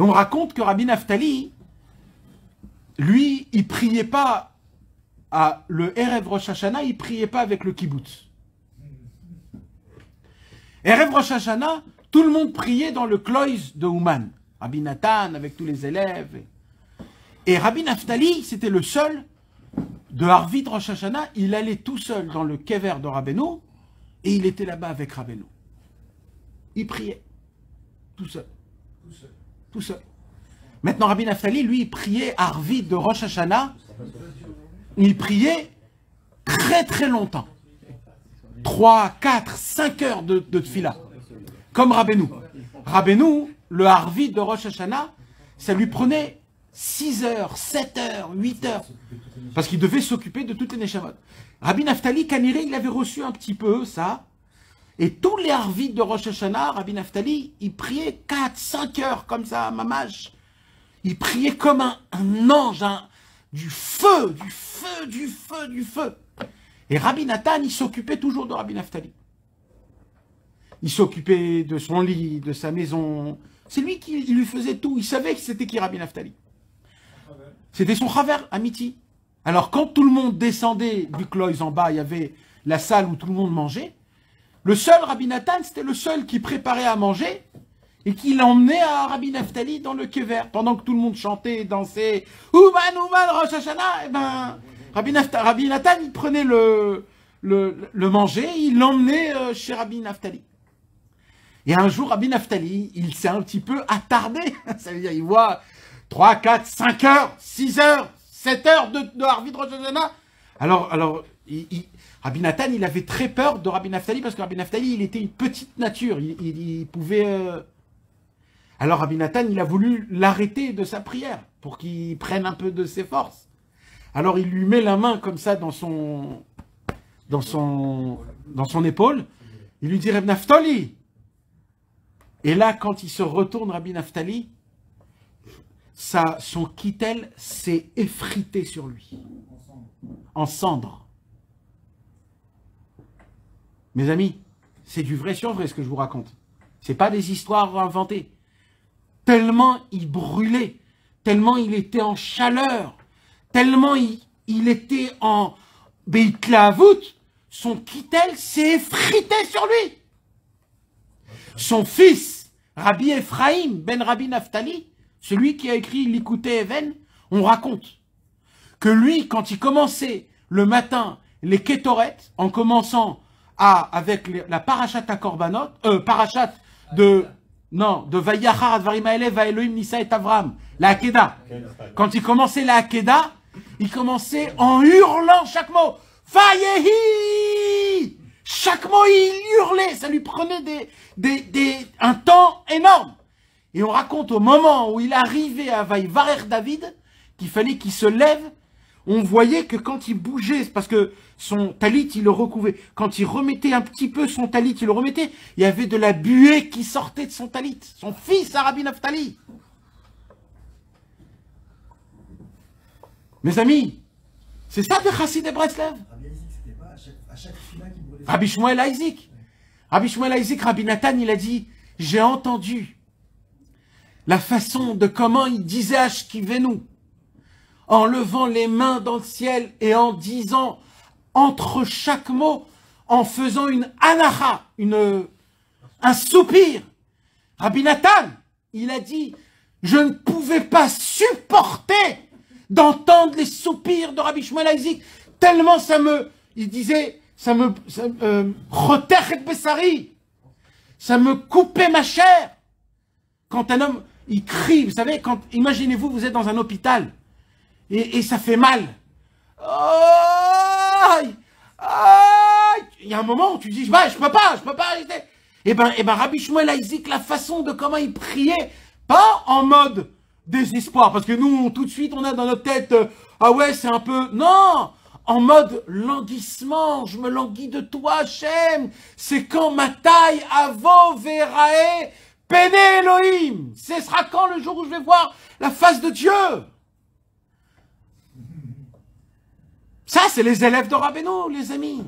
on raconte que Rabbi Naftali, lui, il priait pas le Erev Rosh Hashanah, il priait pas avec le kibbutz. Erev Rosh Hashanah, tout le monde priait dans le kloïs de Ouman. Rabbi Nathan avec tous les élèves. Et Rabbi Naftali, c'était le seul de Harvit Rosh Hashanah, il allait tout seul dans le kever de Rabbeinu et il était là-bas avec Rabbeinu. Il priait. Tout seul. Tout seul. Maintenant, Rabbi Naftali, lui, il priait Harvit de Rosh Hashanah. Il priait très très longtemps. 3, 4, 5 heures de tfila. Comme Rabbeinu. Rabbeinu, le Harvit de Rosh Hashanah, ça lui prenait 6 heures, 7 heures, 8 heures. Parce qu'il devait s'occuper de toutes les Neshamot. Rabbi Naftali, Kaniré, il avait reçu un petit peu ça. Et tous les Harvit de Rosh Hashanah, Rabbi Naftali, il priait 4, 5 heures comme ça, mamash. Il priait comme un ange, du feu, du feu, du feu, du feu. Et Rabbi Nathan, il s'occupait toujours de Rabbi Naftali. Il s'occupait de son lit, de sa maison. C'est lui qui lui faisait tout. Il savait que c'était qui Rabbi Naftali. C'était son chaver, Amiti. Alors quand tout le monde descendait du kloïs en bas, il y avait la salle où tout le monde mangeait. Le seul Rabbi Nathan, c'était le seul qui préparait à manger et qui l'emmenait à Rabbi Naftali dans le kever. Pendant que tout le monde chantait, dansait, Ouman, Ouman, Rosh Hashanah, et ben, Rabbi Nathan, il prenait le manger, il l'emmenait chez Rabbi Naftali. Et un jour, Rabbi Naftali, il s'est un petit peu attardé. Ça veut dire, il voit 3, 4, 5 heures, 6 heures, 7 heures de Harvit Rosh Hashanah. Alors, Rabbi Nathan, il avait très peur de Rabbi Naftali parce que Rabbi Naftali, il était une petite nature. Il pouvait... Alors, Rabbi Nathan, il a voulu l'arrêter de sa prière pour qu'il prenne un peu de ses forces. Alors, il lui met la main comme ça dans son épaule. Il lui dit, Rabbi Naftali. Et là, quand il se retourne, Rabbi Naftali, son kittel s'est effrité sur lui. En cendres. Mes amis, c'est du vrai sur vrai ce que je vous raconte. C'est pas des histoires inventées. Tellement il brûlait, tellement il était en chaleur, tellement il était en beitlavut, son kittel s'est effrité sur lui. Son fils, Rabbi Ephraim ben Rabbi Naftali, celui qui a écrit l'Ikouté Even, on raconte que lui, quand il commençait le matin les Kétoret, en commençant avec la parachat à Korbanot, parachat de Vayachar Advarim Haelev va Elohim Nisa et Avram, la Hakeda. Quand il commençait la Hakeda, il commençait en hurlant chaque mot. Vayehi! Chaque mot, il hurlait. Ça lui prenait un temps énorme. Et on raconte au moment où il arrivait à Vaïvarer David, qu'il fallait qu'il se lève, on voyait que quand il bougeait, parce que son talit, il le recouvrait, quand il remettait un petit peu son talit, il le remettait, il y avait de la buée qui sortait de son talit. Son fils, Rabbi Naftali. Mes amis, c'est ça de Chassid et Breslev. Rabbi Shmuel Isaac. Rabbi Shmuel Isaac, Rabbi Nathan, il a dit, j'ai entendu la façon de comment il disait Ashkivenu, en levant les mains dans le ciel et en disant entre chaque mot, en faisant une anacha, un soupir. Rabbi Nathan, il a dit, je ne pouvais pas supporter d'entendre les soupirs de Rabbi Shmuel Isaac, tellement il disait, ça me coupait ma chair. Quand un homme, il crie, vous savez, imaginez-vous, vous êtes dans un hôpital, et ça fait mal. Aïe, aïe. Il y a un moment où tu dis, je peux pas arrêter. Et ben, Rabbi Shmuel Isaac, la façon de comment il priait, pas en mode désespoir, parce que nous, tout de suite, on a dans notre tête, ah ouais, c'est un peu, non, en mode languissement, je me languis de toi, Hachem, c'est quand ma taille avo verae pene Elohim, ce sera quand le jour où je vais voir la face de Dieu. Ça, c'est les élèves de Rabbeinu, les amis.